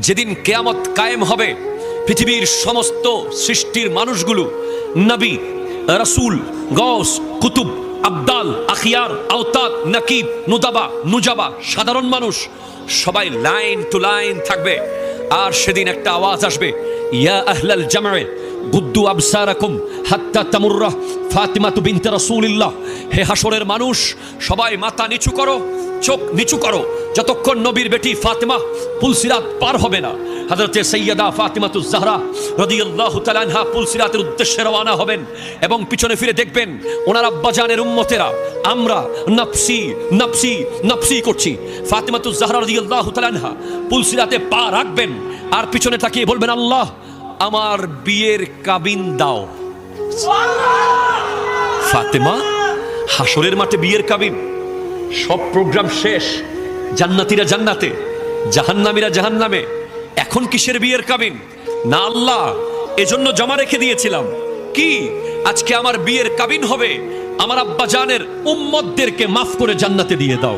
যেদিন কিয়ামত কায়েম হবে, পৃথিবীর সমস্ত সৃষ্টির মানুষগুলো, নবী, রাসূল, গৌস, কুতুব, আবদাল, আখিয়ার, আওতাদ, নাকিব, নুদাবা, নুজাবা, সাধারণ মানুষ সবাই লাইন টু লাইন থাকবে। আর সেদিন একটা আওয়াজ আসবে, ইয়া আহলাল জামআ গুদ্দু আবসারাকুম হাত্তা তামুররা ফাতিমাতু বিনত রাসূলিল্লাহ। হে হাসরের মানুষ, সবাই মাথা নিচু করো, চোখ নিচু করো, যতক্ষণ নবীর বেটি ফাতিমা পুলসিরাত পার হবে না। হযরতে সাইয়্যিদা ফাতিমাতুজ জাহরা রাদিয়াল্লাহু তাআলা আনহা পুলসিরাতের উদ্দেশ্যে রওনা হবেন এবং পিছনে ফিরে দেখবেন ওনার আব্বাজানের উম্মতেরা আমরা নফসি নফসি নফসি করছি। ফাতিমাতুজ জাহরা রাদিয়াল্লাহু তাআলা আনহা পুলসিরাতে পা রাখবেন আর পিছনে তাকিয়ে বলবেন, আল্লাহ আমার বিয়ের কাবিন দাও। ফাতেমা হাসরের মাঠে বিয়ের কাবিন, সব প্রোগ্রাম শেষ, জান্নাতীরা জান্নাতে, জাহান্নামীরা জাহান্নামে, এখন কিসের বিয়ের কাবিন? না আল্লাহ, এজন্য জমা রেখে দিয়েছিলাম কি আজকে আমার বিয়ের কাবিন হবে, আমার আব্বা জানের উম্মতদেরকে মাফ করে জান্নাতে দিয়ে দাও।